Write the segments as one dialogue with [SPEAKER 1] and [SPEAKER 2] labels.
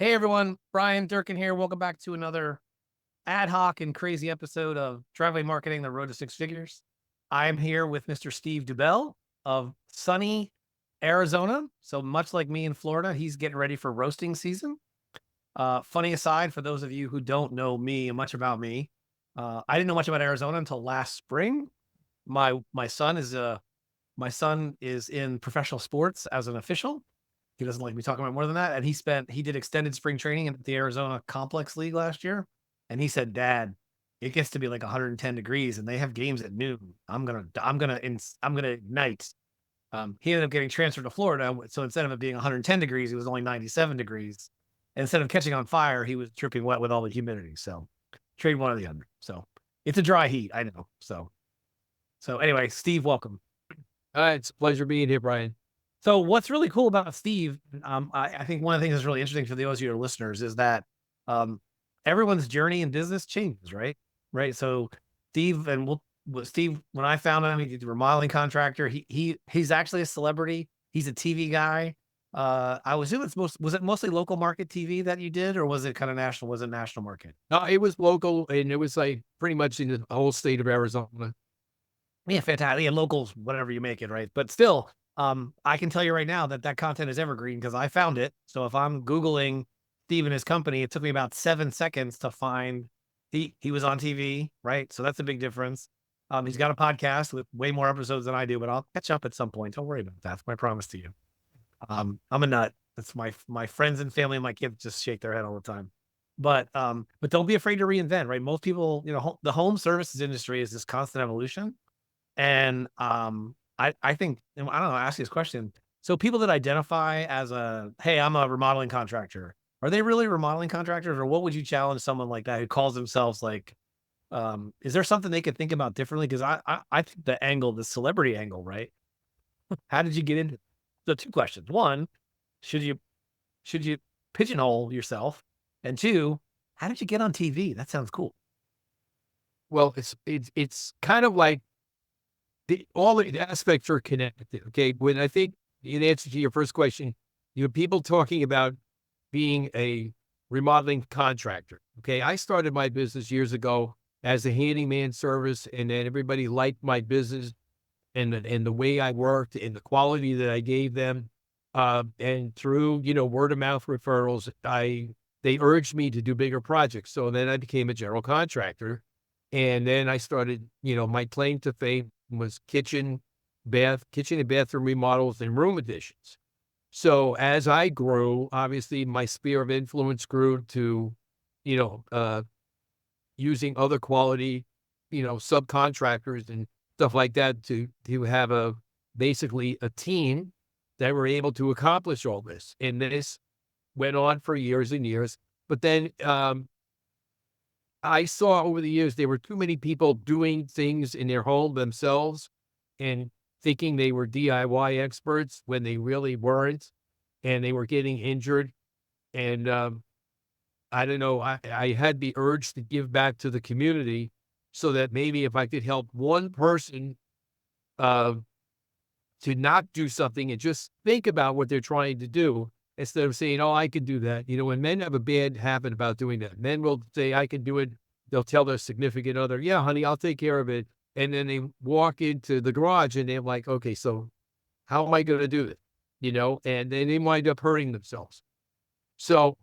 [SPEAKER 1] Hey everyone, Bryan Durkin here. Welcome back to another ad hoc and crazy episode of Driveway Marketing, the Road to Six Figures. I'm here with Mr. Steve Duebel of sunny Arizona. So much like me in Florida, he's getting ready for roasting season. Funny aside, for those of you who don't know me and much about me, I didn't know much about Arizona until last spring. My son is in professional sports as an official. He doesn't like me talking about more than that. And he did extended spring training at the Arizona Complex League last year. And he said, Dad, it gets to be like 110 degrees and they have games at noon. I'm gonna ignite. He ended up getting transferred to Florida. So instead of it being 110 degrees, it was only 97 degrees. And instead of catching on fire, he was dripping wet with all the humidity. So trade one or the other. So it's a dry heat, I know. So anyway, Steve, welcome.
[SPEAKER 2] It's a pleasure being here, Bryan.
[SPEAKER 1] So what's really cool about Steve, I think one of the things that's really interesting for those of your listeners is that um, everyone's journey in business changes, right? Right. So Steve and Steve, when I found him, he's a remodeling contractor. He's actually a celebrity. He's a TV guy. I was assuming was it mostly local market TV that you did, or was it kind of national? Was it national market?
[SPEAKER 2] No, it was local, and it was like pretty much in the whole state of Arizona.
[SPEAKER 1] Yeah, fantastic. Yeah, locals, whatever you make it, right? But still, I can tell you right now that that content is evergreen because I found it. So if I'm Googling Steve and his company, it took me about 7 seconds to find he was on TV, right? So that's a big difference. He's got a podcast with way more episodes than I do, but I'll catch up at some point. Don't worry about that. That's my promise to you. I'm a nut. That's my friends and family and my kids just shake their head all the time. But don't be afraid to reinvent, right? Most people, the home services industry is this constant evolution. And, I think and I don't know, I'll ask you this question. So people that identify as "Hey, I'm a remodeling contractor," are they really remodeling contractors, or what would you challenge someone like that who calls themselves like, is there something they could think about differently? Because I think the celebrity angle, right? How did you get into So 2 questions. 1, should you pigeonhole yourself? And 2, how did you get on TV? That sounds cool.
[SPEAKER 2] Well, it's kind of like all the aspects are connected. Okay, when I think in answer to your first question, you have people talking about being a remodeling contractor. Okay, I started my business years ago as a handyman service, and then everybody liked my business and the way I worked and the quality that I gave them. And through, word of mouth referrals, they urged me to do bigger projects. So then I became a general contractor. And then I started, my claim to fame was kitchen and bathroom remodels and room additions. So as I grew, obviously my sphere of influence grew to, you know, uh, using other quality, subcontractors and stuff like that to have basically a team that were able to accomplish all this. And this went on for years and years. But then I saw over the years there were too many people doing things in their home themselves and thinking they were DIY experts when they really weren't, and they were getting injured. And I don't know. I had the urge to give back to the community so that maybe if I could help one person uh, to not do something and just think about what they're trying to do instead of saying, oh, I can do that. When men have a bad habit about doing that, men will say, I can do it. They'll tell their significant other, yeah, honey, I'll take care of it. And then they walk into the garage and they're like, okay, so how am I going to do it? And then they wind up hurting themselves. So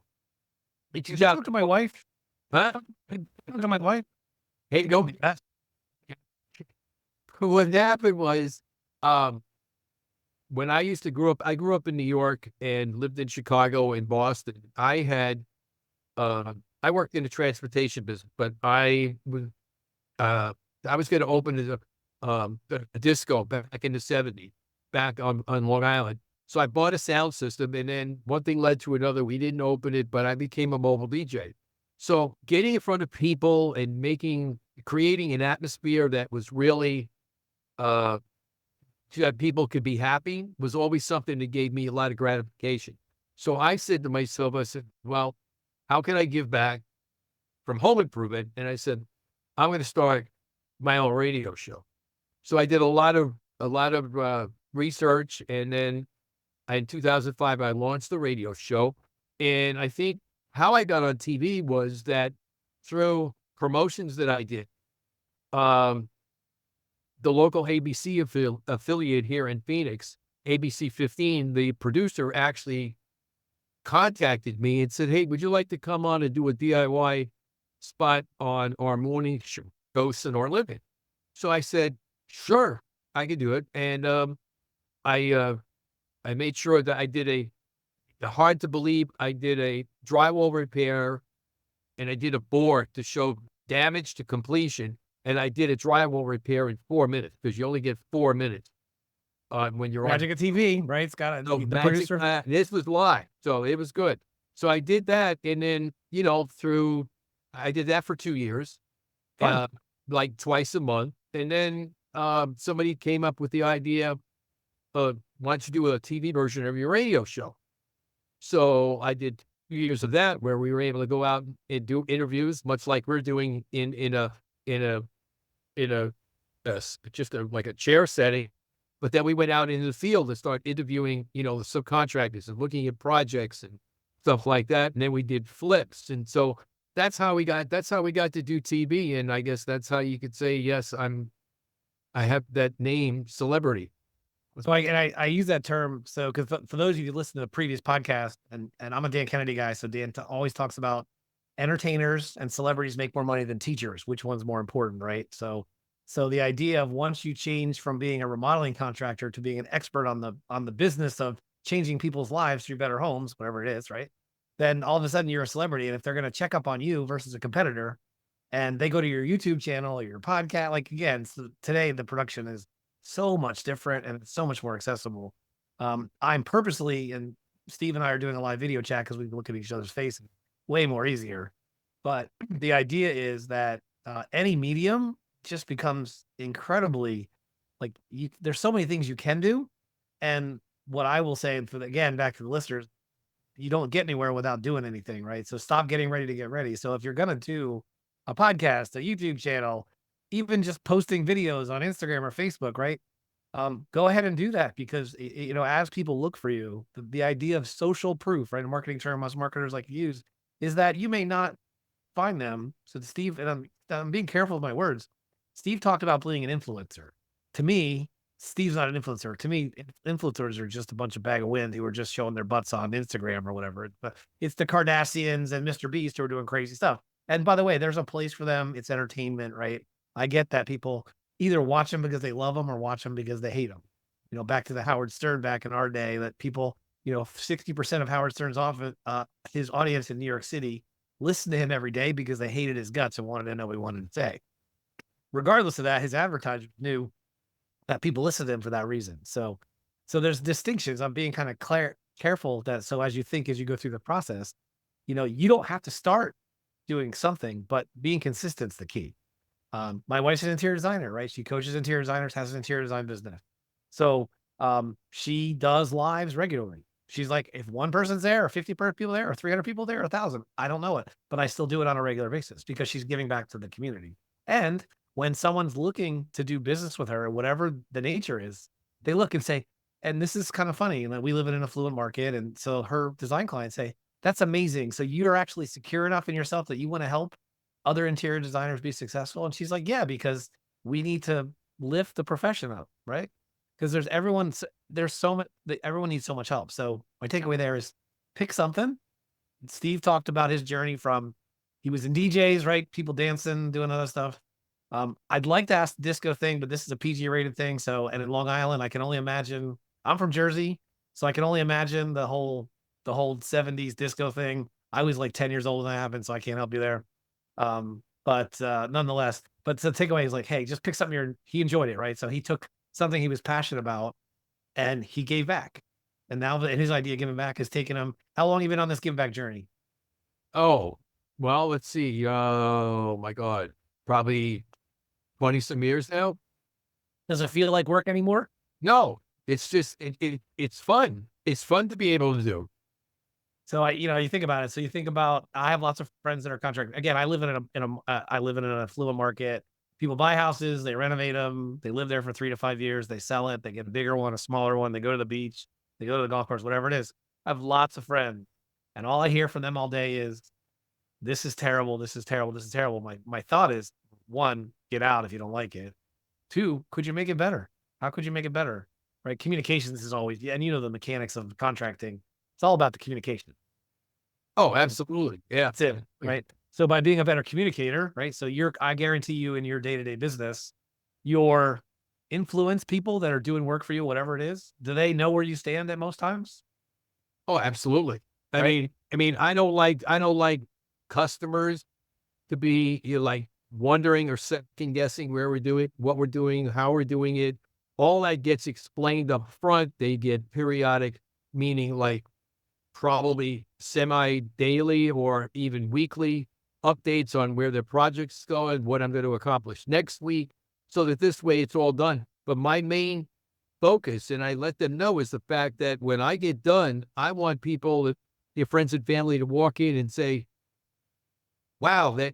[SPEAKER 2] it
[SPEAKER 1] Did
[SPEAKER 2] turns
[SPEAKER 1] you
[SPEAKER 2] out,
[SPEAKER 1] talk to my wife?
[SPEAKER 2] huh?
[SPEAKER 1] Did you talk to my wife?
[SPEAKER 2] Hey, no, what happened was, um, when I grew up in New York and lived in Chicago and Boston. I worked in the transportation business, but uh, I was going to open a disco back in the '70s, back on Long Island. So I bought a sound system, and then one thing led to another. We didn't open it, but I became a mobile DJ. So getting in front of people and creating an atmosphere that was really, uh, so that people could be happy was always something that gave me a lot of gratification. So I said to myself, I said, well, how can I give back from home improvement? And I said, I'm going to start my own radio show. So I did a lot of research, and then in 2005 I launched the radio show. And I think how I got on TV was that through promotions that I did. Um, the local ABC affiliate here in Phoenix, ABC 15, the producer actually contacted me and said, "Hey, would you like to come on and do a DIY spot on our morning show, Ghosts in Our Living?" So I said, "Sure, I can do it." And I uh, I made sure that I did hard to believe, I did a drywall repair and I did a bore to show damage to completion. And I did a drywall repair in 4 minutes because you only get 4 minutes when you're on.
[SPEAKER 1] Magic of TV, right? It's got
[SPEAKER 2] So
[SPEAKER 1] the
[SPEAKER 2] magic,
[SPEAKER 1] producer.
[SPEAKER 2] this was live, so it was good. So I did that, and then, I did that for 2 years,
[SPEAKER 1] Fun.
[SPEAKER 2] uh, like twice a month, and then, somebody came up with the idea of, "Why don't you do a TV version of your radio show?" So I did 2 years of that where we were able to go out and do interviews, much like we're doing in a in a, just like a chair setting. But then we went out into the field and started interviewing, the subcontractors and looking at projects and stuff like that. And then we did flips. And so that's how we got to do TV. And I guess that's how you could say, yes, I have that name celebrity.
[SPEAKER 1] So I use that term so because for those of you who listen to the previous podcast, and I'm a Dan Kennedy guy, so Dan always talks about entertainers and celebrities make more money than teachers. Which one's more important, right? So the idea of once you change from being a remodeling contractor to being an expert on the business of changing people's lives through better homes, whatever it is, right? Then all of a sudden you're a celebrity, and if they're going to check up on you versus a competitor, and they go to your YouTube channel or your podcast, like again, so today the production is so much different and it's so much more accessible. I'm purposely, and Steve and I are doing a live video chat because we can look at each other's faces way more easier. But the idea is that any medium just becomes incredibly like there's so many things you can do. And what I will say, and again, back to the listeners, you don't get anywhere without doing anything, right? So stop getting ready to get ready. So if you're going to do a podcast, a YouTube channel, even just posting videos on Instagram or Facebook, right? Go ahead and do that because as people look for you, the idea of social proof, right? A marketing term us marketers like to use is that you may not find them. So Steve, and I'm being careful with my words. Steve talked about being an influencer. To me, Steve's not an influencer. To me, influencers are just a bunch of bag of wind who are just showing their butts on Instagram or whatever. But it's the Kardashians and Mr. Beast who are doing crazy stuff. And by the way, there's a place for them. It's entertainment, right? I get that people either watch them because they love them or watch them because they hate them. Back to the Howard Stern back in our day that people, 60% of Howard Stern's his audience in New York City listened to him every day because they hated his guts and wanted to know what he wanted to say. Regardless of that, his advertisers knew that people listen to him for that reason. So there's distinctions. I'm being kind of careful that so as you go through the process, you don't have to start doing something, but being consistent is the key. My wife's an interior designer, right? She coaches interior designers, has an interior design business. So she does lives regularly. She's like, if one person's there, or 50 people there, or 300 people there, or 1,000, I don't know it, but I still do it on a regular basis because she's giving back to the community. And when someone's looking to do business with her, whatever the nature is, they look and say, and this is kind of funny, we live in an affluent market. And so her design clients say, that's amazing. So you're actually secure enough in yourself that you want to help other interior designers be successful? And she's like, yeah, because we need to lift the profession up, right? Because there's so much, everyone needs so much help. So my takeaway there is pick something. Steve talked about his journey from, he was in DJs, right? People dancing, doing other stuff. I'd like to ask the disco thing, but this is a PG rated thing. So, and in Long Island, I can only imagine, I'm from Jersey, so I can only imagine the whole 70s disco thing. I was like 10 years old when that happened, so I can't help you there. But nonetheless, but the takeaway is like, hey, just pick something he enjoyed it, right? So he took something he was passionate about and he gave back. And now his idea of giving back has taken him. How long have you been on this give back journey?
[SPEAKER 2] Oh, well, let's see. Oh my God, probably 20 some years now.
[SPEAKER 1] Does it feel like work anymore?
[SPEAKER 2] No, it's just, it's fun. It's fun to be able to do.
[SPEAKER 1] So you think about it. So you think about, I have lots of friends that are contractors. Again, I live I live in an affluent market. People buy houses, they renovate them, they live there for 3 to 5 years, they sell it, they get a bigger one, a smaller one, they go to the beach, they go to the golf course, whatever it is. I have lots of friends, and all I hear from them all day is, this is terrible, this is terrible, this is terrible. My thought is, one, get out if you don't like it. Two, could you make it better? How could you make it better? Right? Communications is always, yeah, and you know the mechanics of contracting. It's all about the communication.
[SPEAKER 2] Oh, absolutely. Yeah.
[SPEAKER 1] That's it, right? So by being a better communicator, right? So I guarantee you in your day-to-day business, your influence people that are doing work for you, whatever it is, do they know where you stand at most times?
[SPEAKER 2] Oh, absolutely.
[SPEAKER 1] Right?
[SPEAKER 2] I don't like customers to be like wondering or second guessing where we're doing, what we're doing, how we're doing it. All that gets explained up front. They get periodic, meaning like probably semi daily or even weekly updates on where the project's going, what I'm going to accomplish next week, so that this way it's all done. But my main focus, and I let them know, is the fact that when I get done, I want people, your friends and family, to walk in and say, wow, that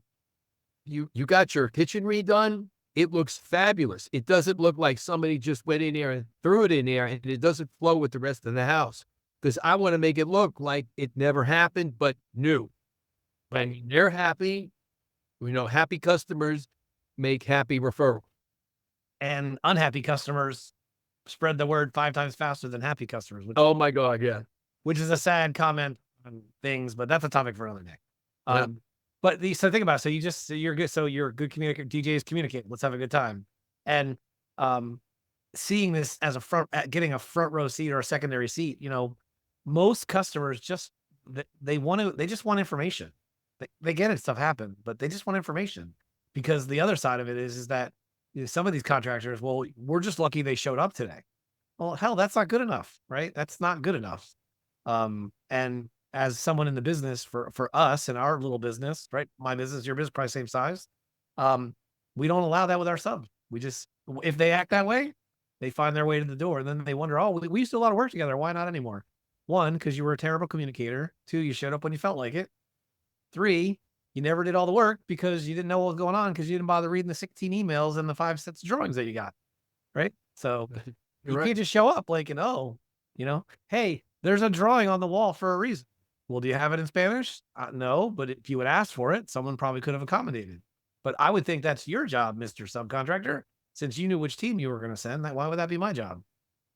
[SPEAKER 2] you got your kitchen redone. It looks fabulous. It doesn't look like somebody just went in there and threw it in there, and it doesn't flow with the rest of the house. Because I want to make it look like it never happened, but new. When they're happy, happy customers make happy referrals.
[SPEAKER 1] And unhappy customers spread the word 5 times faster than happy customers,
[SPEAKER 2] Oh my God, yeah.
[SPEAKER 1] which is a sad comment on things, but that's a topic for another day.
[SPEAKER 2] Yeah.
[SPEAKER 1] But so think about it. So you're good. So you're a good communicator. DJs communicate. Let's have a good time. And um, seeing this as getting a front row seat or a secondary seat, most customers just they just want information. They get it, stuff happen, but they just want information because the other side of it is that some of these contractors, well, we're just lucky they showed up today. Well, hell, that's not good enough, right? That's not good enough. And as someone in the business for us and our little business, right? My business, your business, probably same size. Um, we don't allow that with our subs. We just if they act that way, they find their way to the door, and then they wonder, oh, we used to do a lot of work together. Why not anymore? One, because you were a terrible communicator. Two, you showed up when you felt like it. Three, you never did all the work because you didn't know what was going on because you didn't bother reading the 16 emails and the 5 sets of drawings that you got. Right. So
[SPEAKER 2] You're
[SPEAKER 1] you
[SPEAKER 2] right.
[SPEAKER 1] can't just show up like, hey, there's a drawing on the wall for a reason. Well, do you have it in Spanish? No, but if you would ask for it, someone probably could have accommodated. But I would think that's your job, Mr. Subcontractor, since you knew which team you were going to send. Why would that be my job?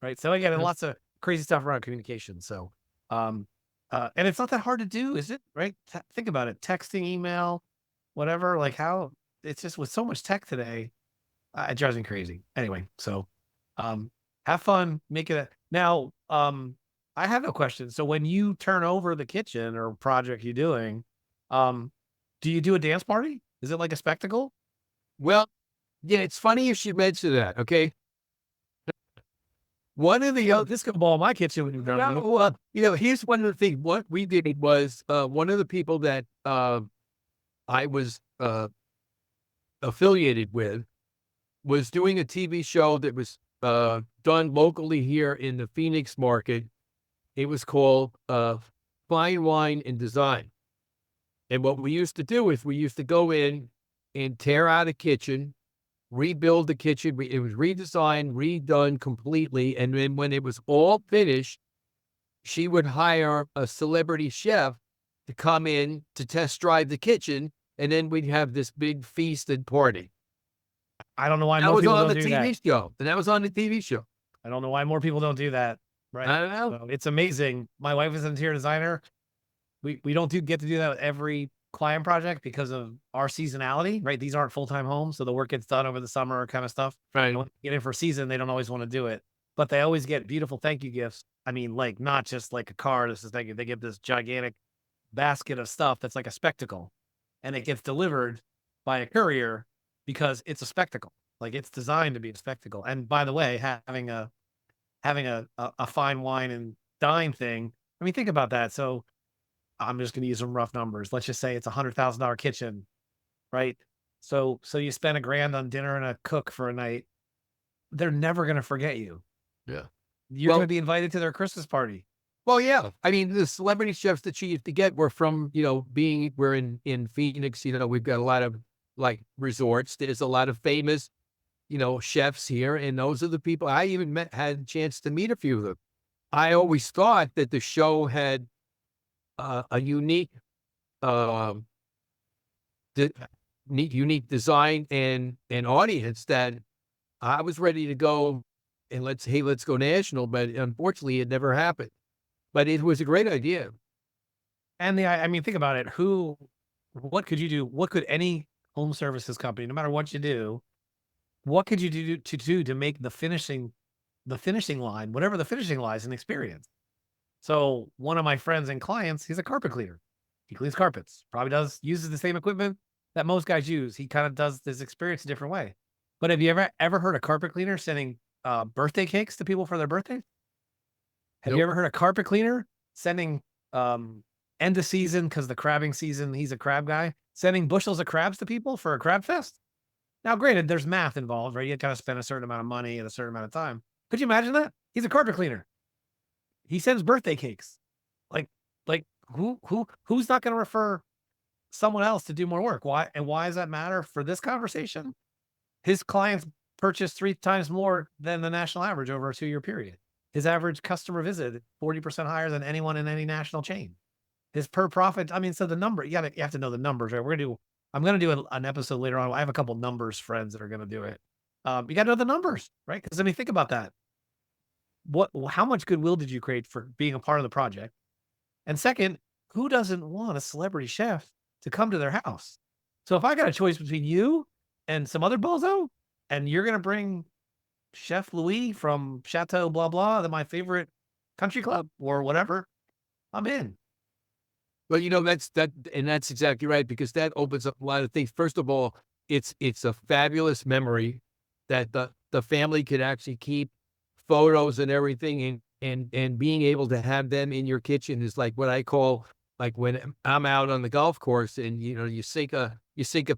[SPEAKER 1] Right. So again,
[SPEAKER 2] Yep.
[SPEAKER 1] lots of crazy stuff around communication. So, um, and it's not that hard to do, is it? Right. Think about it. Texting, email, whatever, like how it's just with so much tech today, it drives me crazy. Anyway, so um, have fun, make it now. I have a question. So when you turn over the kitchen or project you're doing, um, do you do a dance party? Is it like a spectacle?
[SPEAKER 2] Well, yeah, it's funny you should mention that. Okay. One of the
[SPEAKER 1] Yeah,
[SPEAKER 2] other,
[SPEAKER 1] disco ball in my kitchen when you're done.
[SPEAKER 2] no, here's one of the things. What we did was, one of the people that I was affiliated with was doing a TV show that was done locally here in the Phoenix market. It was called Fine Wine and Design. And what we used to do is we used to go in and tear out a kitchen, rebuild the kitchen. It was redesigned, redone completely. And then when it was all finished, she would hire a celebrity chef to come in to test drive the kitchen. And then we'd have this big feast and party.
[SPEAKER 1] I don't know why
[SPEAKER 2] That
[SPEAKER 1] more
[SPEAKER 2] was
[SPEAKER 1] people
[SPEAKER 2] on
[SPEAKER 1] don't
[SPEAKER 2] the
[SPEAKER 1] do that.
[SPEAKER 2] TV show. And that was on the TV show.
[SPEAKER 1] I don't know why more people don't do that. Right.
[SPEAKER 2] I don't know.
[SPEAKER 1] So it's amazing. My wife is an interior designer. We don't get to do that with every client project because of our seasonality, right? These aren't full-time homes, so the work gets done over the summer kind of stuff.
[SPEAKER 2] Right.
[SPEAKER 1] And when they get in for season, they don't always want to do it, but they always get beautiful thank you gifts. I mean, like not just like a card. This is thank you. They give this gigantic basket of stuff that's like a spectacle, and it gets delivered by a courier because it's a spectacle. Like it's designed to be a spectacle. And by the way, having a fine wine and dine thing. I mean, think about that. So I'm just going to use some rough numbers. Let's just say it's $100,000 kitchen, right? So you spend $1,000 on dinner and a cook for a night. They're never going to forget you.
[SPEAKER 2] Yeah.
[SPEAKER 1] You're going to
[SPEAKER 2] Well,
[SPEAKER 1] be invited to their Christmas party.
[SPEAKER 2] well, yeah. I mean, the celebrity chefs that she used to get were from, we're in Phoenix, we've got a lot of like resorts. There's a lot of famous, chefs here. And those are the people I even had a chance to meet a few of them. I always thought that the show had a unique, um, unique design and audience that I was ready to go and let's go national, but unfortunately it never happened. But it was a great idea.
[SPEAKER 1] And I mean, think about it. What could you do? What could any home services company, no matter what you do, what could you do to make the finishing line, whatever the finishing line is, an experience? So one of my friends and clients, he's a carpet cleaner. He cleans carpets. Probably uses the same equipment that most guys use. He kind of does this experience a different way. But have you ever heard a carpet cleaner sending birthday cakes to people for their birthday? Have you
[SPEAKER 2] Nope.
[SPEAKER 1] ever heard a carpet cleaner sending end of season because the crabbing season? He's a crab guy, sending bushels of crabs to people for a crab fest. Now, granted, there's math involved, right? You got to spend a certain amount of money at a certain amount of time. Could you imagine that? He's a carpet cleaner. He sends birthday cakes. Like, who's not going to refer someone else to do more work? Why? And why does that matter for this conversation? His clients purchase 3 times more than the national average over a 2-year period. His average customer visit 40% higher than anyone in any national chain. His per profit, I mean, so the number, you have to know the numbers, right? I'm gonna do an episode later on. I have a couple numbers friends that are gonna do it. You gotta know the numbers, right? Because I mean, think about that. How much goodwill did you create for being a part of the project? And second, who doesn't want a celebrity chef to come to their house? So if I got a choice between you and some other bozo, and you're gonna bring Chef Louis from Chateau blah blah, my favorite country club or whatever, I'm in.
[SPEAKER 2] Well, that's exactly right, because that opens up a lot of things. First of all, it's a fabulous memory that the family could actually keep photos and everything, and being able to have them in your kitchen is like what I call, like, when I'm out on the golf course and you sink a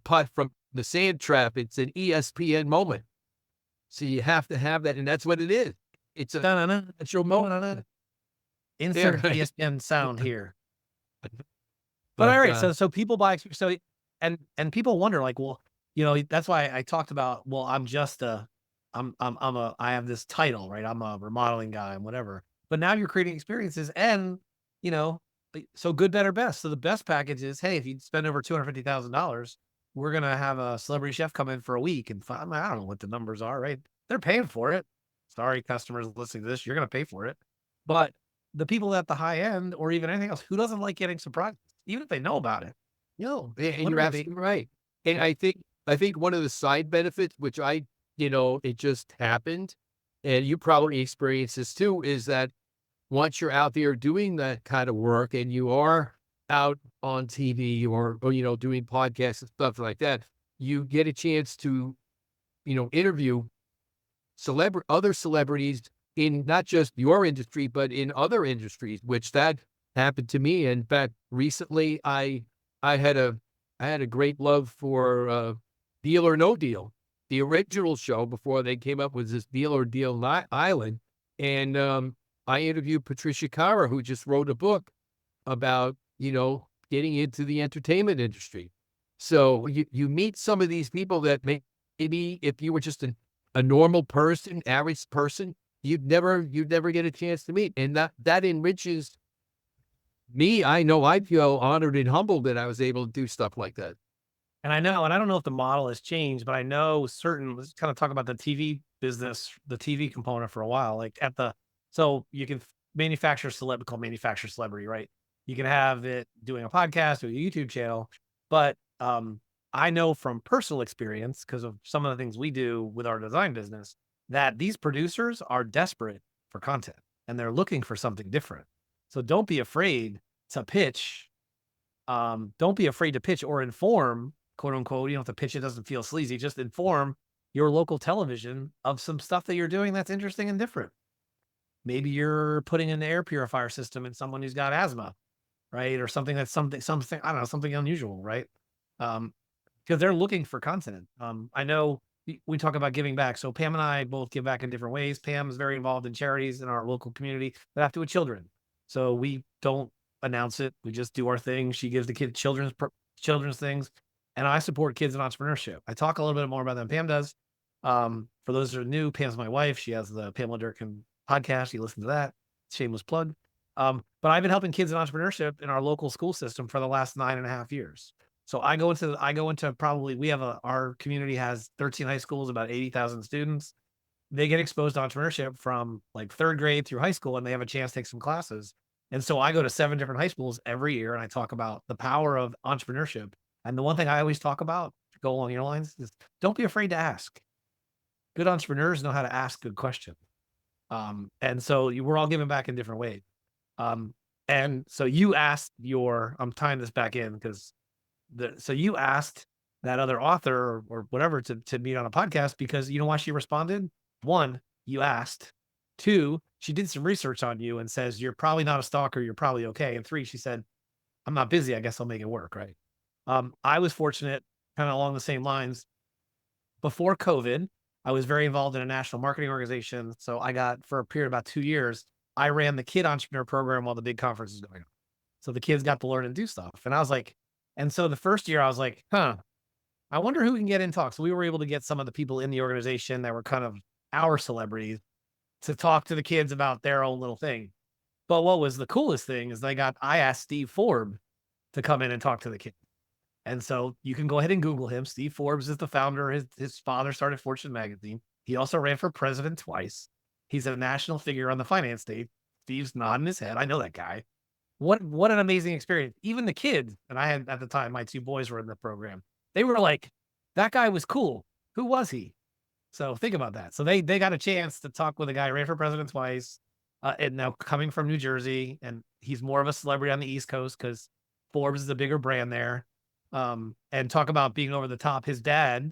[SPEAKER 2] putt from the sand trap. It's an ESPN moment. So you have to have that, and that's what it is.
[SPEAKER 1] Da-na-na,
[SPEAKER 2] It's your moment.
[SPEAKER 1] da-na-na.
[SPEAKER 2] Yeah,
[SPEAKER 1] Insert
[SPEAKER 2] right.
[SPEAKER 1] ESPN sound here. But
[SPEAKER 2] But,
[SPEAKER 1] all right, so people buy and people wonder like, well, that's why I talked about, well, I have this title, right? I'm a remodeling guy and whatever. But now you're creating experiences and, you know, so good, better, best. So the best package is, hey, if you spend over $250,000, we're gonna have a celebrity chef come in for a week and I don't know what the numbers are, right? They're paying for it. Sorry, customers listening to this, you're gonna pay for it. But the people at the high end or even anything else, who doesn't like getting surprises, even if they know about it?
[SPEAKER 2] no, and
[SPEAKER 1] What
[SPEAKER 2] you're
[SPEAKER 1] are they?
[SPEAKER 2] absolutely right. And I think one of the side benefits, which it just happened, and you probably experienced this too, is that once you're out there doing that kind of work and you are out on TV or doing podcasts and stuff like that, you get a chance to, interview other celebrities in not just your industry, but in other industries, which that happened to me. In fact, recently I had a I had a great love for Deal or No Deal, the original show before they came up with this Deal or Deal Island. And I interviewed Patricia Cara, who just wrote a book about, getting into the entertainment industry. So you meet some of these people that maybe if you were just a normal person, average person, you'd never get a chance to meet. And that enriches me. I know I feel honored and humbled that I was able to do stuff like that.
[SPEAKER 1] And I don't know if the model has changed, but I know let's kind of talk about the TV business, the TV component for a while. Like so you can called manufacture celebrity, right? You can have it doing a podcast or a YouTube channel, but I know from personal experience, because of some of the things we do with our design business, that these producers are desperate for content and they're looking for something different. So don't be afraid to pitch. Don't be afraid to pitch or inform, quote unquote. You don't have to pitch, it doesn't feel sleazy. Just inform your local television of some stuff that you're doing that's interesting and different. Maybe you're putting an air purifier system in someone who's got asthma, right? Or something that's something, I don't know, something unusual, right? Um, because they're looking for content. I know we talk about giving back. So Pam and I both give back in different ways. Pam is very involved in charities in our local community that have to do with children. So we don't announce it. We just do our thing. She gives the kids children's things, and I support kids in entrepreneurship. I talk a little bit more about that than Pam does. For those that are new, Pam's my wife. She has the Pamela Durkin podcast. You listen to that. Shameless plug. But I've been helping kids in entrepreneurship in our local school system for the last 9.5 years. So I go into probably we have our community has 13 high schools, about 80,000 students. They get exposed to entrepreneurship from like third grade through high school, and they have a chance to take some classes. And so I go to 7 different high schools every year, and I talk about the power of entrepreneurship. And the one thing I always talk about, to go along your lines, is don't be afraid to ask. Good entrepreneurs know how to ask good questions. And so we're all giving back in different ways. Um, and so you asked I'm tying this back in because so you asked that other author or whatever to meet on a podcast because you know why she responded? One, you asked. Two, she did some research on you and says you're probably not a stalker, you're probably okay. And three, she said, I'm not busy, I guess I'll make it work, right? I was fortunate, kind of along the same lines. Before COVID, I was very involved in a national marketing organization. So I got, for a period of about 2 years, I ran the kid entrepreneur program while the big conference was going on. So the kids got to learn and do stuff. And I was like, and so the first year I was like, I wonder who can get in talk. So we were able to get some of the people in the organization that were kind of our celebrities to talk to the kids about their own little thing. But what was the coolest thing is I asked Steve Forbes to come in and talk to the kids. And so you can go ahead and Google him. Steve Forbes is the founder. His father started Fortune magazine. He also ran for president twice. He's a national figure on the finance stage. Steve's nodding his head. I know that guy. What an amazing experience. Even the kids, and I had at the time, my two boys were in the program. They were like, that guy was cool. Who was he? So think about that. So they got a chance to talk with a guy who ran for president twice, and now coming from New Jersey, and he's more of a celebrity on the East Coast because Forbes is a bigger brand there. And talk about being over the top. His dad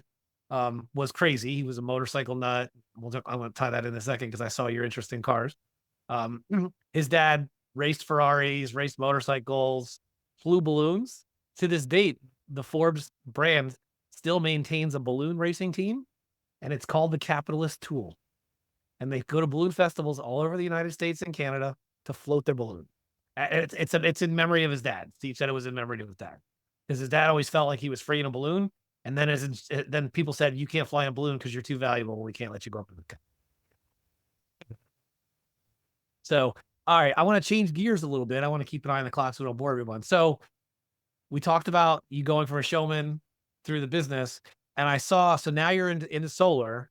[SPEAKER 1] was crazy. He was a motorcycle nut. I'm going to tie that in a second because I saw your interest in cars. His dad raced Ferraris, raced motorcycles, flew balloons. To this date, the Forbes brand still maintains a balloon racing team, and it's called the Capitalist Tool. And they go to balloon festivals all over the United States and Canada to float their balloon. It's in memory of his dad. Steve said it was in memory of his dad because his dad always felt like he was free in a balloon. And then then people said, you can't fly in a balloon because you're too valuable. We can't let you go up in the sky. So, all right, I want to change gears a little bit. I want to keep an eye on the clock so we don't bore everyone. So we talked about you going from a showman through the business. And I saw, so now you're into solar,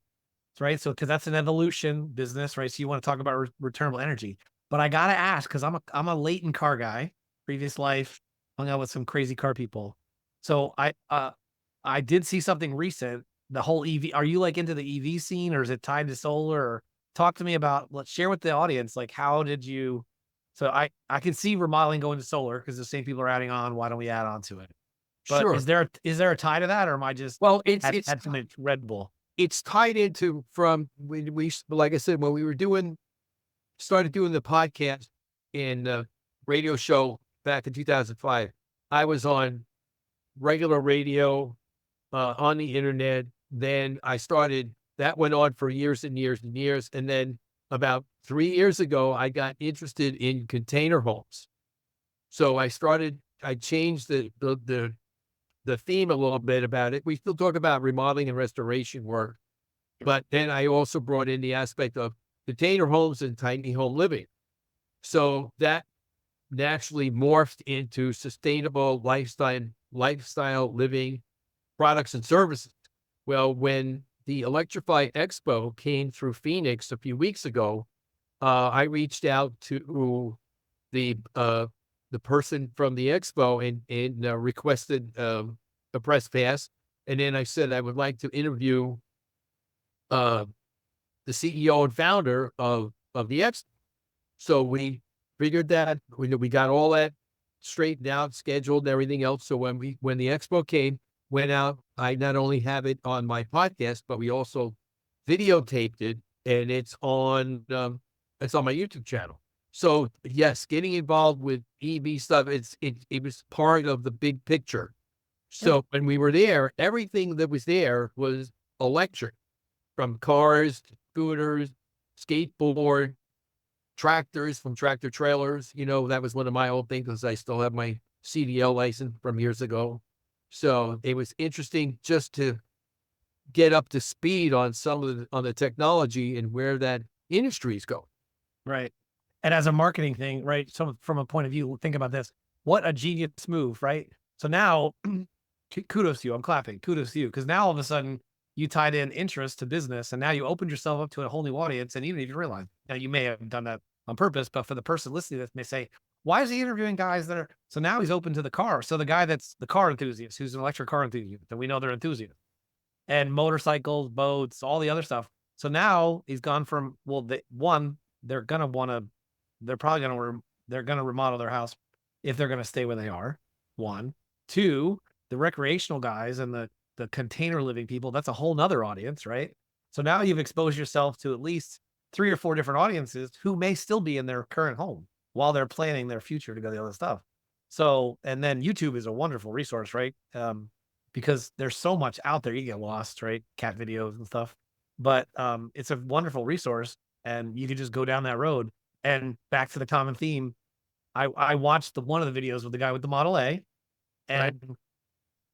[SPEAKER 1] right? So, because that's an evolution business, right? So you want to talk about returnable energy. But I got to ask, because I'm a latent car guy, previous life, hung out with some crazy car people. So I did see something recent, the whole EV. Are you like into the EV scene or is it tied to solar? Or talk to me about, let's share with the audience, like, how did you, so I can see remodeling going to solar because the same people are adding on. Why don't we add on to it? But
[SPEAKER 2] Sure.
[SPEAKER 1] is there a tie to that, or am I just
[SPEAKER 2] Well,
[SPEAKER 1] had too much Red Bull?
[SPEAKER 2] it's tied into from when like I said, when we were started doing the podcast in radio show back in 2005. I was on regular radio, on the internet. Then I started, that went on for years and years and years. And then about 3 years ago, I got interested in container homes. So I changed the theme a little bit about it. We still talk about remodeling and restoration work, but then I also brought in the aspect of container homes and tiny home living. So that naturally morphed into sustainable lifestyle living products and services. Well, when the Electrify Expo came through Phoenix a few weeks ago, I reached out to the person from the expo and requested a press pass. And then I said I would like to interview the CEO and founder of the expo. So we figured that we got all that straightened out, scheduled, and everything else. So when the expo went out, I not only have it on my podcast, but we also videotaped it, and it's on my YouTube channel. So yes, getting involved with EV stuff, it was part of the big picture. So when we were there, everything that was there was electric, from cars to scooters, skateboard, tractors, from tractor trailers. That was one of my old things because I still have my CDL license from years ago. So it was interesting just to get up to speed on on the technology and where that industry is going.
[SPEAKER 1] Right. And as a marketing thing, right? So from a point of view, think about this. What a genius move, right? So now kudos to you. I'm clapping. Kudos to you. Because now all of a sudden you tied in interest to business and now you opened yourself up to a whole new audience. And even if you realize, now you may have done that on purpose, but for the person listening to this may say, why is he interviewing guys that are, so now he's open to the car. So the guy that's the car enthusiast, who's an electric car enthusiast, and we know they're enthusiasts and motorcycles, boats, all the other stuff. So now he's gone from, well, they're going to want to, they're probably going to, they're going to remodel their house if they're going to stay where they are. One, two, the recreational guys and the container living people, that's a whole nother audience, right? So now you've exposed yourself to at least 3 or 4 different audiences who may still be in their current home while they're planning their future to go the other stuff. So, and then YouTube is a wonderful resource, right? Because there's so much out there, you get lost, right? Cat videos and stuff. But it's a wonderful resource, and you could just go down that road. And back to the common theme, I watched one of the videos with the guy with the Model A,
[SPEAKER 2] Right.
[SPEAKER 1] and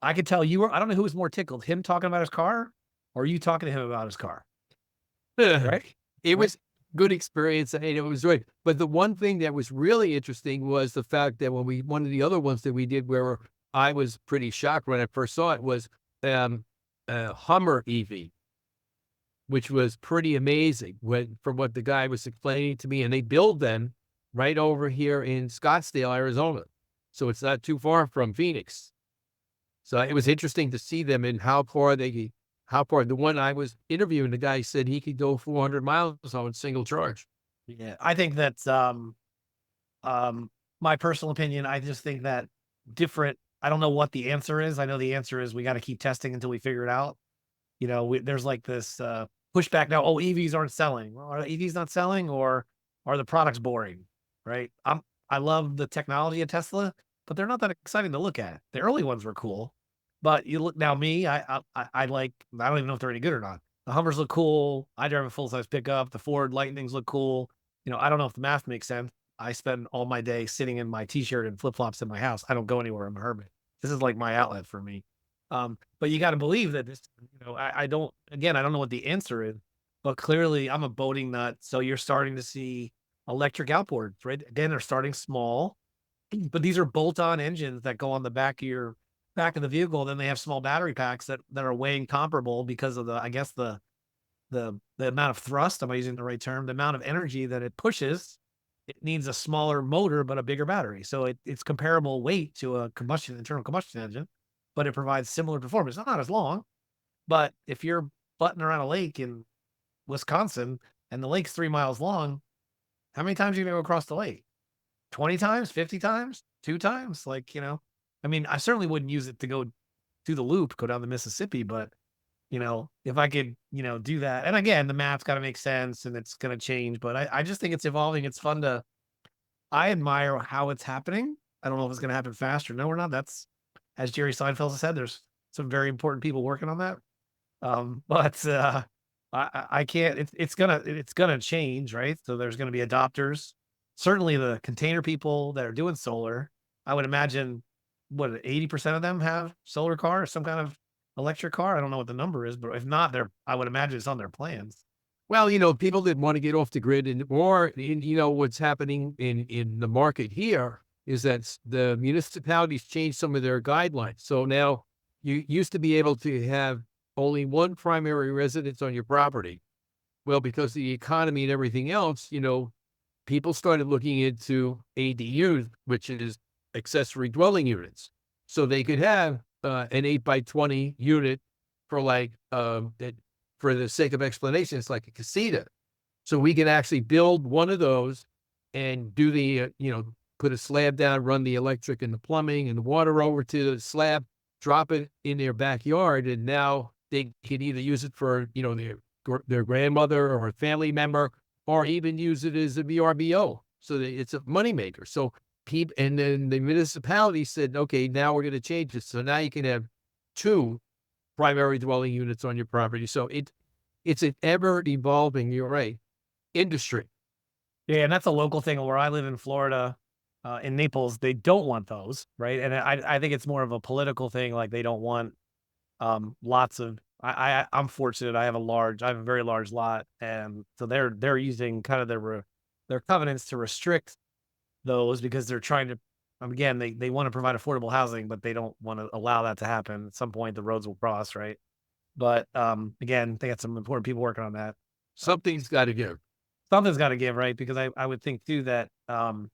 [SPEAKER 1] I could tell you were, I don't know who was more tickled, him talking about his car or you talking to him about his car, right?
[SPEAKER 2] It
[SPEAKER 1] Right?
[SPEAKER 2] was good experience, and it was great. But the one thing that was really interesting was the fact that one of the other ones that we did where I was pretty shocked when I first saw it was, a Hummer EV, which was pretty amazing from what the guy was explaining to me, and they build them right over here in Scottsdale, Arizona. So it's not too far from Phoenix. So it was interesting to see them and how far the one I was interviewing, the guy said he could go 400 miles on single charge.
[SPEAKER 1] Yeah. I think that's my personal opinion. I just think that different, I don't know what the answer is. I know the answer is we got to keep testing until we figure it out. You know, there's like this pushback now. Oh, EVs aren't selling. Well, are EVs not selling, or are the products boring? Right. I love the technology of Tesla, but they're not that exciting to look at. The early ones were cool, but you look now. Me, I like. I don't even know if they're any good or not. The Hummers look cool. I drive a full size pickup. The Ford Lightnings look cool. You know, I don't know if the math makes sense. I spend all my day sitting in my t-shirt and flip flops in my house. I don't go anywhere. I'm a hermit. This is like my outlet for me. But you got to believe that this, you know, I don't, again, I don't know what the answer is, but clearly I'm a boating nut. So you're starting to see electric outboards, right? Again, they're starting small, but these are bolt-on engines that go on the back of the vehicle. Then they have small battery packs that are weighing comparable because of the, I guess the amount of thrust. Am I using the right term? The amount of energy that it pushes. It needs a smaller motor, but a bigger battery. So it's comparable weight to a internal combustion engine, but it provides similar performance. Not as long, but if you're butting around a lake in Wisconsin and the lake's 3 miles long, how many times are you gonna go across the lake? 20 times, 50 times, 2 times? Like, you know, I mean, I certainly wouldn't use it to go do the loop, go down the Mississippi, but you know, if I could, you know, do that. And again, the math's got to make sense and it's going to change, but I just think it's evolving. It's fun to, I admire how it's happening. I don't know if it's going to happen faster. No, we're not. That's, as Jerry Seinfeld said, there's some very important people working on that. But I can't, it's gonna change, right? So there's going to be adopters. Certainly the container people that are doing solar, I would imagine what 80% of them have solar car or some kind of electric car. I don't know what the number is, but if not, I would imagine it's on their plans.
[SPEAKER 2] Well, people that want to get off the grid what's happening in the market here is that the municipalities changed some of their guidelines. So now you used to be able to have only one primary residence on your property. Well, because of the economy and everything else, people started looking into ADUs, which is accessory dwelling units. So they could have an 8 by 20 unit for for the sake of explanation, it's like a casita. So we can actually build one of those and do put a slab down, run the electric and the plumbing and the water over to the slab, drop it in their backyard. And now they can either use it for, their grandmother or a family member, or even use it as a VRBO. So that it's a moneymaker. So and then the municipality said, okay, now we're going to change it. So now you can have 2 primary dwelling units on your property. So it's an ever evolving, you're right, industry.
[SPEAKER 1] Yeah, and that's a local thing where I live in Florida, in Naples, they don't want those, right? And I think it's more of a political thing. Like they don't want lots of. I'm fortunate. I have a very large lot, and so they're using kind of their covenants to restrict those because they're trying to Again, they want to provide affordable housing, but they don't want to allow that to happen. At some point, the roads will cross, right? But again, they got some important people working on that.
[SPEAKER 2] Something's got to give.
[SPEAKER 1] Something's got to give, right? Because I would think too that and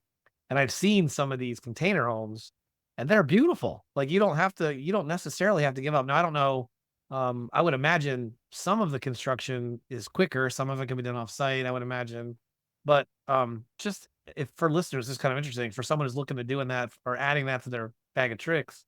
[SPEAKER 1] I've seen some of these container homes, and they're beautiful. Like, you don't necessarily have to give up. Now, I don't know, I would imagine some of the construction is quicker, some of it can be done off-site, I would imagine. But, just if for listeners, it's kind of interesting for someone who's looking to doing that or adding that to their bag of tricks,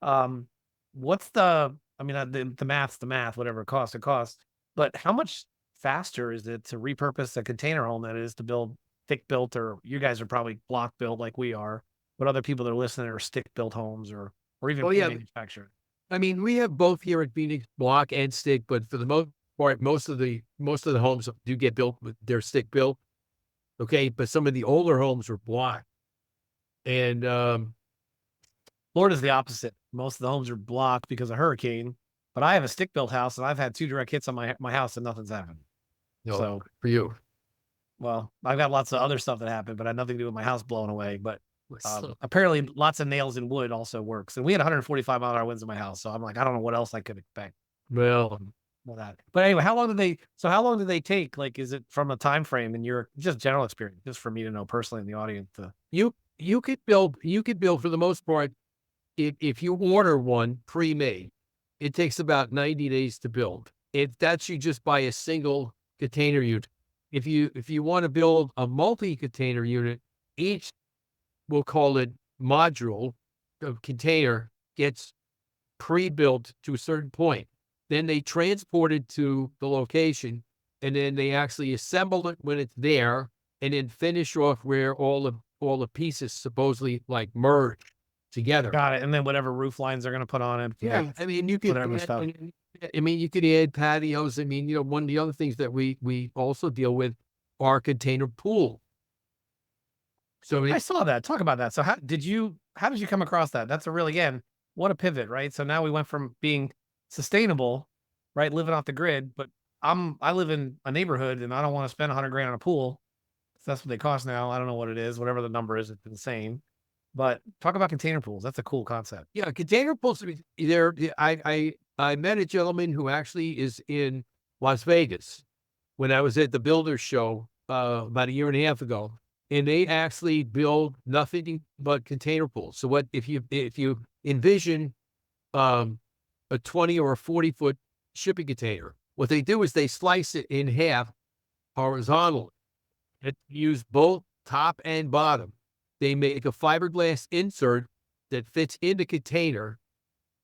[SPEAKER 1] um, what's I mean, the math's the math, whatever it costs, but how much faster is it to repurpose a container home than it is to build thick built, or you guys are probably block built like we are, but other people that are listening are stick built homes or even
[SPEAKER 2] Oh yeah,
[SPEAKER 1] pre-manufactured.
[SPEAKER 2] I mean, we have both here at Phoenix, block and stick, but for the most part, most of the homes do get built with their stick built. Okay, but some of the older homes are block, and
[SPEAKER 1] Florida's the opposite. Most of the homes are blocked because of hurricane, but I have a stick built house and I've had 2 direct hits on my house and nothing's happened.
[SPEAKER 2] you know,
[SPEAKER 1] So,
[SPEAKER 2] for you.
[SPEAKER 1] well, I've got lots of other stuff that happened, but had nothing to do with my house blowing away. But
[SPEAKER 2] So,
[SPEAKER 1] apparently, lots of nails and wood also works. And we had 145-mile-an-hour winds in my house, so I'm like, I don't know what else I could expect
[SPEAKER 2] well,
[SPEAKER 1] with that. But anyway, how long did they? So how long did they take? Like, is it from a time frame in your just general experience, just for me to know personally in the audience?
[SPEAKER 2] you could build for the most part. If you order one pre-made, it takes about 90 days to build. If that's you just buy a single container unit. If you want to build a multi-container unit, each, we'll call it module of container, gets pre-built to a certain point. Then they transport it to the location, and then they actually assemble it when it's there, and then finish off where all the pieces supposedly like merge together.
[SPEAKER 1] Got it. And then whatever roof lines they're going to put on it,
[SPEAKER 2] Yeah, I mean, you could
[SPEAKER 1] whatever
[SPEAKER 2] add,
[SPEAKER 1] stuff.
[SPEAKER 2] I mean, you could add patios. I mean, one of the other things that we also deal with are container pool. So
[SPEAKER 1] I
[SPEAKER 2] it,
[SPEAKER 1] saw that. Talk about that. So how did you come across that? That's a really, again, what a pivot, right? So now we went from being sustainable, right, living off the grid, but I live in a neighborhood and I don't want to spend 100 grand on a pool. So that's what they cost now. I don't know what it is, whatever the number is, it's insane. But talk about container pools. That's a cool concept.
[SPEAKER 2] yeah, container pools. There, I met a gentleman who actually is in Las Vegas when I was at the Builder Show about a year and a half ago, and they actually build nothing but container pools. So what if you envision a 20 or a 40-foot shipping container, what they do is they slice it in half horizontally. It use both top and bottom. They make a fiberglass insert that fits in the container,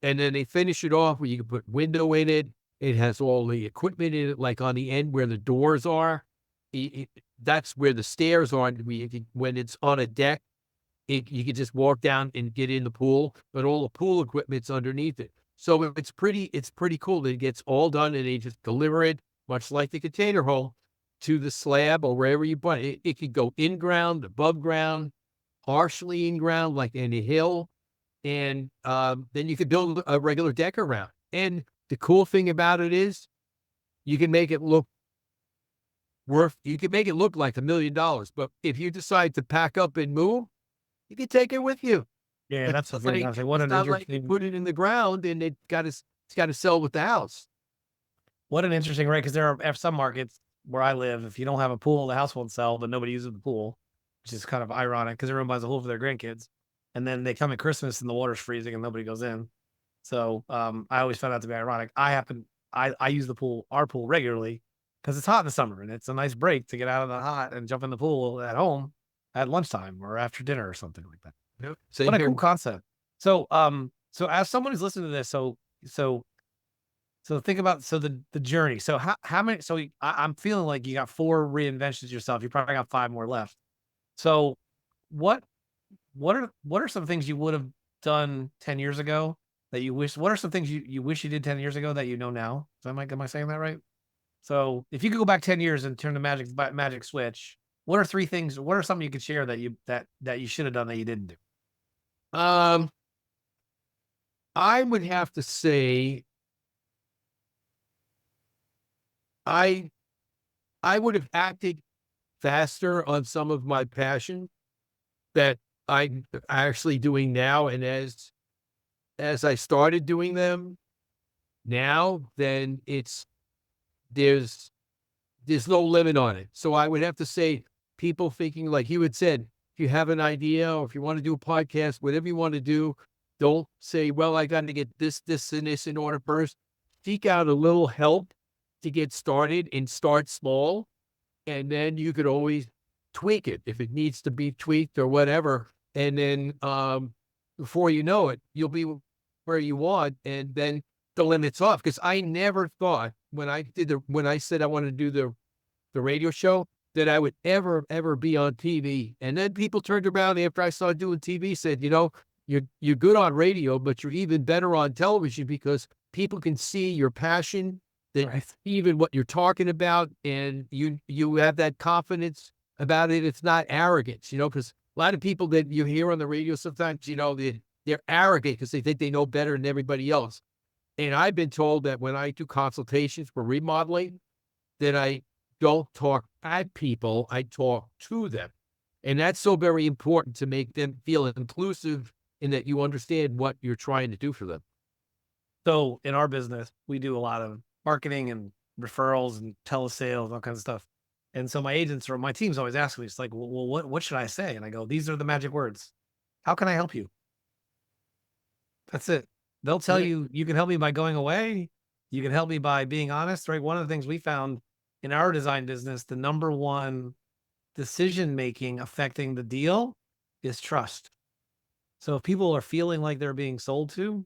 [SPEAKER 2] and then they finish it off where you can put window in it. It has all the equipment in it, like on the end where the doors are. That's where the stairs are. When it's on a deck, you can just walk down and get in the pool, but all the pool equipment's underneath it. So it's pretty cool. It gets all done, and they just deliver it, much like the container hole, to the slab or wherever you put it. It could go in ground, above ground, partially in ground, like in a hill, and then you could build a regular deck around. And the cool thing about it is you can make it look you can make it look like $1 million. But if you decide to pack up and move, you can take it with you.
[SPEAKER 1] Yeah, that's
[SPEAKER 2] It's
[SPEAKER 1] what I
[SPEAKER 2] like
[SPEAKER 1] was like, what
[SPEAKER 2] it's
[SPEAKER 1] an
[SPEAKER 2] not like you
[SPEAKER 1] interesting,
[SPEAKER 2] put it in the ground and it's got to sell with the house.
[SPEAKER 1] right? Because there are some markets where I live, if you don't have a pool, the house won't sell, but nobody uses the pool, which is kind of ironic because everyone buys a pool for their grandkids. And then they come at Christmas and the water's freezing and nobody goes in. So I always found that to be ironic. I use our pool regularly because it's hot in the summer and it's a nice break to get out of the hot and jump in the pool at home at lunchtime or after dinner or something like that.
[SPEAKER 2] Yep.
[SPEAKER 1] What
[SPEAKER 2] Same
[SPEAKER 1] a cool
[SPEAKER 2] here.
[SPEAKER 1] concept. So as someone who's listening to this, so think about the journey. So how many? So I'm feeling like you got 4 reinventions yourself. You probably got 5 more left. So what what are some things you would have done 10 years ago that you wish? What are some things you wish you did 10 years ago that you know now? So am I saying that right? So if you could go back 10 years and turn the magic switch, what are 3 things? What are something you could share that you should have done that you didn't do?
[SPEAKER 2] Um, I would have to say I I would have acted faster on some of my passion that I'm actually doing now, and as I started doing them now, then there's there's no limit on it. So I would have to say, people thinking like you had said, if you have an idea or if you want to do a podcast, whatever you want to do, don't say, well, I got to get this, and this in order first. Seek out a little help to get started and start small. And then you could always tweak it if it needs to be tweaked or whatever. And then before you know it, you'll be where you want. And then the limits off. Because I never thought when I said I wanted to do the radio show that I would ever be on TV. And then people turned around after I started doing TV, said, you're good on radio, but you're even better on television because people can see your passion, that
[SPEAKER 1] Right.
[SPEAKER 2] even what you're talking about, and you have that confidence about it. It's not arrogance, because a lot of people that you hear on the radio sometimes, they're arrogant because they think they know better than everybody else. And I've been told that when I do consultations for remodeling, that I don't talk at people, I talk to them. And that's so very important to make them feel inclusive and that you understand what you're trying to do for them.
[SPEAKER 1] So in our business, we do a lot of marketing and referrals and telesales, all kinds of stuff. And so my agents or my team's always asking me, it's like, well, what should I say? And I go, these are the magic words. How can I help you? That's it. They'll tell
[SPEAKER 2] Yeah.
[SPEAKER 1] you, you can help me by going away. You can help me by being honest, right? One of the things we found in our design business, the number one decision making affecting the deal is trust. So if people are feeling like they're being sold to,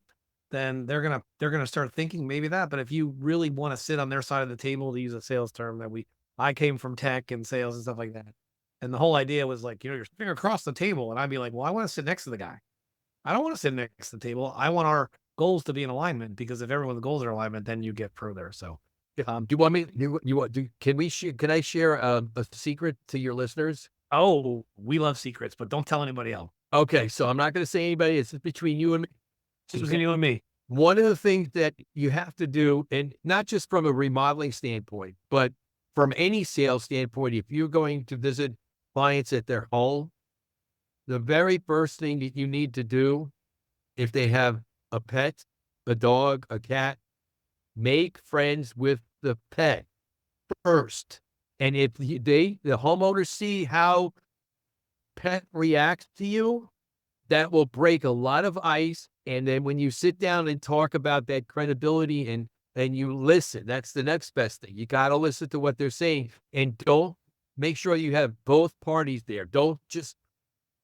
[SPEAKER 1] then they're gonna start thinking maybe that. But if you really want to sit on their side of the table, to use a sales term that I came from tech and sales and stuff like that. And the whole idea was like, you're sitting across the table. And I'd be like, well, I want to sit next to the guy. I don't want to sit next to the table. I want our goals to be in alignment because if everyone's goals are in alignment, then you get further. So
[SPEAKER 2] Do you want me? You want? Can we? Can I share a secret to your listeners?
[SPEAKER 1] oh, we love secrets, but don't tell anybody else.
[SPEAKER 2] Okay, so I'm not going to say anybody. It's just between you and me.
[SPEAKER 1] Just
[SPEAKER 2] Okay.
[SPEAKER 1] between you and me.
[SPEAKER 2] One of the things that you have to do, and not just from a remodeling standpoint, but from any sales standpoint, if you're going to visit clients at their home, the very first thing that you need to do, if they have a pet, a dog, a cat, make friends with the pet first. And if the homeowners see how pet reacts to you, that will break a lot of ice. And then when you sit down and talk about that credibility and you listen, that's the next best thing. You got to listen to what they're saying and don't make sure you have both parties there. Don't just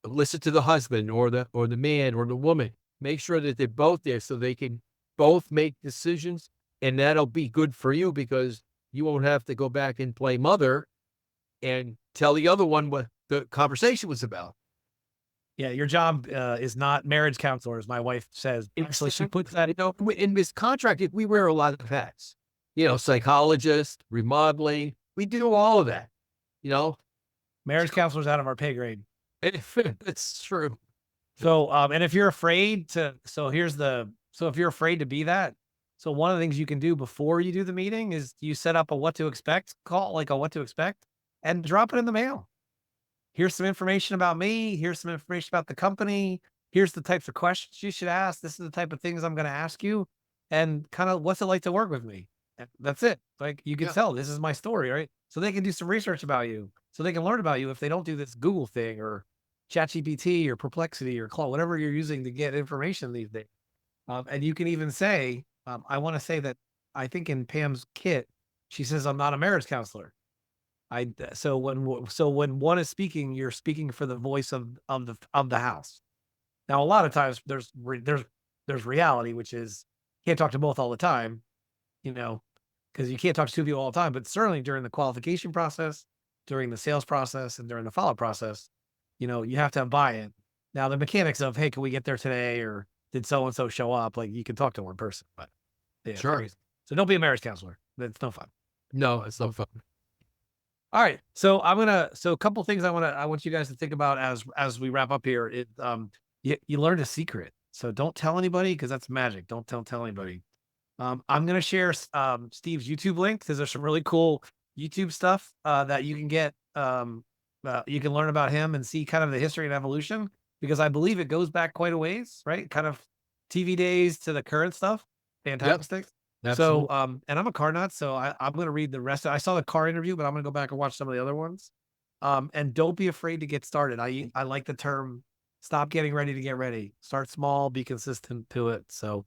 [SPEAKER 2] listen to the husband or the man or the woman. Make sure that they're both there so they can both make decisions, and that'll be good for you because you won't have to go back and play mother and tell the other one what the conversation was about.
[SPEAKER 1] Yeah, your job is not marriage counselor, as my wife says. Actually, she puts that.
[SPEAKER 2] In this contract, we wear a lot of hats, psychologist, remodeling, we do all of that, you know,
[SPEAKER 1] Marriage counselor's out of our pay grade.
[SPEAKER 2] it's true.
[SPEAKER 1] So, and if you're afraid to, so if you're afraid to be that, so one of the things you can do before you do the meeting is you set up a what to expect call, like a what to expect, and drop it in the mail. Here's some information about me. Here's some information about the company. Here's the types of questions you should ask. This is the type of things I'm going to ask you. And kind of what's it like to work with me? And that's it. Like you can
[SPEAKER 2] Yeah.
[SPEAKER 1] tell this is my story, right? So they can do some research about you. So they can learn about you if they don't do this Google thing or ChatGPT or Perplexity or Claude, whatever you're using to get information these days. And you can even say, I want to say that I think in Pam's kit, she says, I'm not a marriage counselor. So when one is speaking, you're speaking for the voice of the house. Now, a lot of times there's reality, which is can't talk to both all the time, you know, because you can't talk to two people all the time. But certainly during the qualification process, during the sales process, and during the follow process, you have to have buy-in. Now, the mechanics of hey, can we get there today, or did so and so show up? Like you can talk to one person, but yeah,
[SPEAKER 2] Sure.
[SPEAKER 1] crazy. So don't be a marriage counselor. That's no fun.
[SPEAKER 2] No, it's no fun.
[SPEAKER 1] All right. So so a couple things I want you guys to think about as we wrap up here. You learned a secret. So don't tell anybody because that's magic. Don't tell anybody. I'm gonna share Steve's YouTube link because there's some really cool YouTube stuff that you can get. You can learn about him and see kind of the history and evolution. because I believe it goes back quite a ways, right? Kind of TV days to the current stuff.
[SPEAKER 2] Yep,
[SPEAKER 1] Fantastic. So,
[SPEAKER 2] absolutely.
[SPEAKER 1] and I'm a car nut, so I'm going to read the rest. I saw the car interview, but I'm going to go back and watch some of the other ones. And don't be afraid to get started. I like the term stop getting ready to get ready. Start small, be consistent to it. So,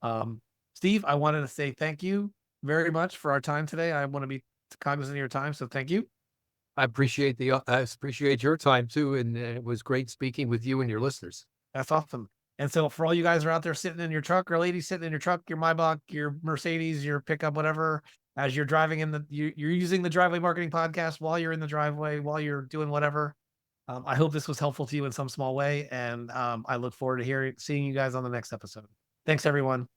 [SPEAKER 1] um, Steve, I wanted to say thank you very much for our time today. I want to be cognizant of your time. So thank you.
[SPEAKER 2] I appreciate your time too, and it was great speaking with you and your listeners.
[SPEAKER 1] That's awesome. And so for all you guys who are out there sitting in your truck or ladies sitting in your truck, your Maybach, your Mercedes, your pickup, whatever, as you're driving in you're using the driveway marketing podcast while you're in the driveway, while you're doing whatever. I hope this was helpful to you in some small way. And I look forward to seeing you guys on the next episode. Thanks, everyone.